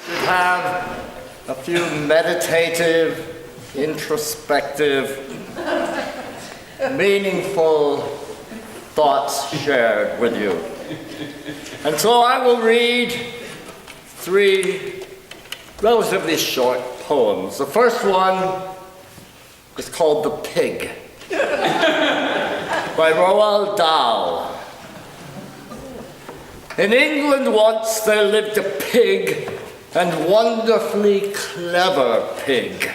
Have a few meditative, introspective, meaningful thoughts shared with you. And so I will read 3 relatively short poems. The first one is called The Pig by Roald Dahl. In England once there lived a pig, and wonderfully clever pig.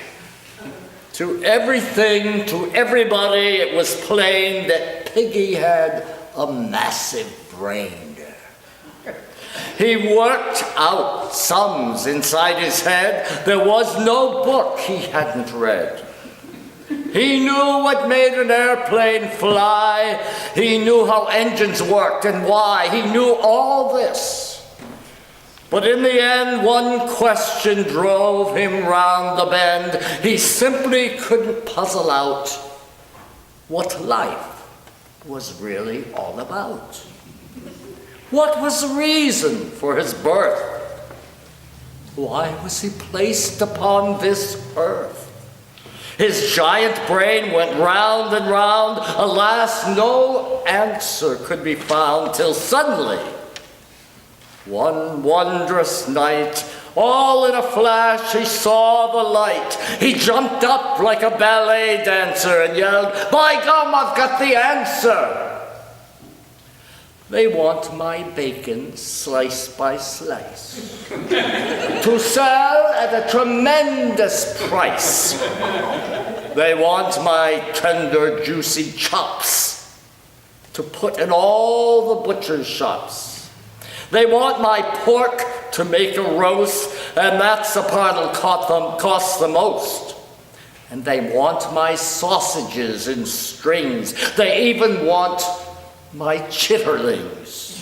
To everything, to everybody, it was plain that Piggy had a massive brain. He worked out sums inside his head. There was no book he hadn't read. He knew what made an airplane fly. He knew how engines worked and why. He knew all this. But in the end, one question drove him round the bend. He simply couldn't puzzle out what life was really all about. What was the reason for his birth? Why was he placed upon this earth? His giant brain went round and round. Alas, no answer could be found till suddenly, one wondrous night, all in a flash, he saw the light. He jumped up like a ballet dancer and yelled, "By gum, I've got the answer! They want my bacon slice by slice to sell at a tremendous price. They want my tender, juicy chops to put in all the butcher's shops. They want my pork to make a roast, and that's the part that'll cost the most. And they want my sausages in strings. They even want my chitterlings."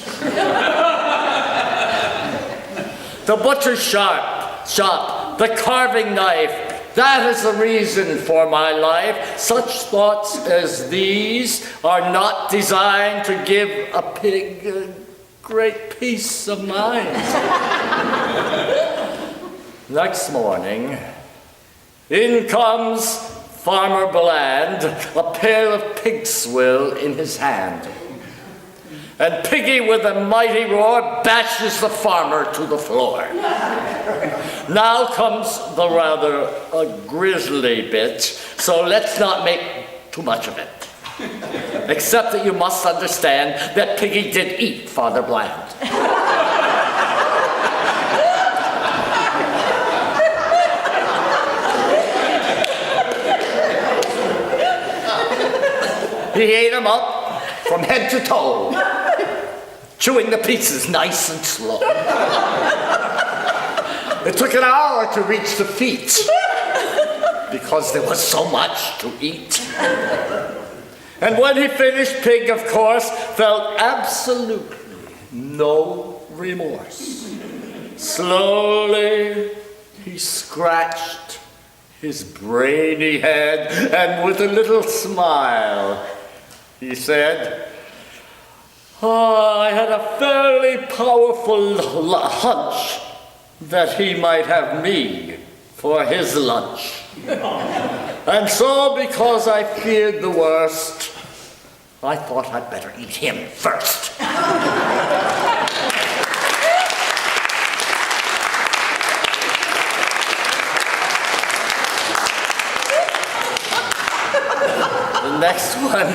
The butcher's shop, the carving knife, that is the reason for my life. Such thoughts as these are not designed to give a pig a great peace of mind. Next morning, in comes Farmer Bland, a pail of pig swill in his hand. And Piggy, with a mighty roar, bashes the farmer to the floor. Now comes the rather grisly bit, so let's not make too much of it. Except that you must understand that Piggy did eat Father Bland. He ate him up from head to toe, chewing the pieces nice and slow. It took an hour to reach the feet because there was so much to eat. And when he finished, Pig, of course, felt absolutely no remorse. Slowly, he scratched his brainy head, and with a little smile, he said, "I had a fairly powerful hunch that he might have me for his lunch. And so, because I feared the worst, I thought I'd better eat him first." The next one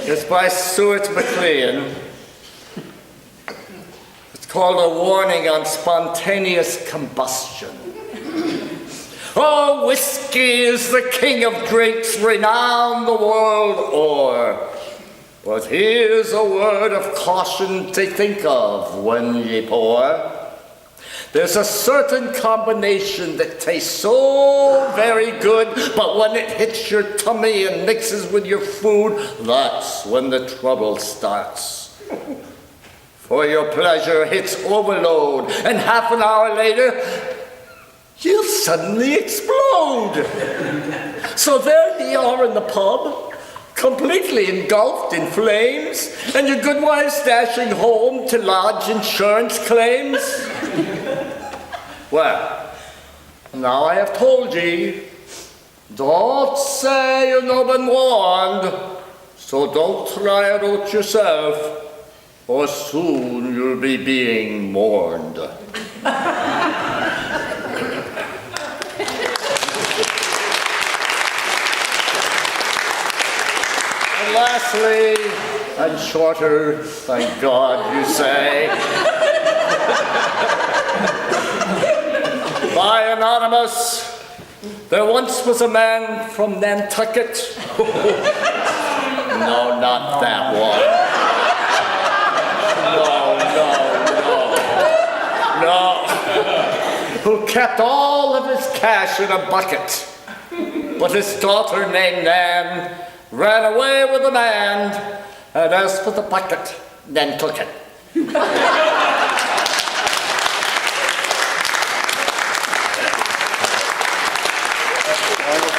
is by Stuart McLean. It's called A Warning on Spontaneous Combustion. Oh, whiskey is the king of drinks, renowned the world o'er. But here's a word of caution to think of when ye pour. There's a certain combination that tastes so very good, but when it hits your tummy and mixes with your food, that's when the trouble starts. For your pleasure hits overload, and half an hour later, you'll suddenly explode. So there ye are in the pub, completely engulfed in flames, and your good wife dashing home to lodge insurance claims. Well, now I have told ye, don't say you've not been warned, so don't try it out yourself, or soon you'll be being mourned. And lastly, and shorter, thank God you say, by Anonymous, there once was a man from Nantucket. No, not that one. No. Who kept all of his cash in a bucket. But his daughter named Nan ran away with the man, and as for the bucket, then took it. I was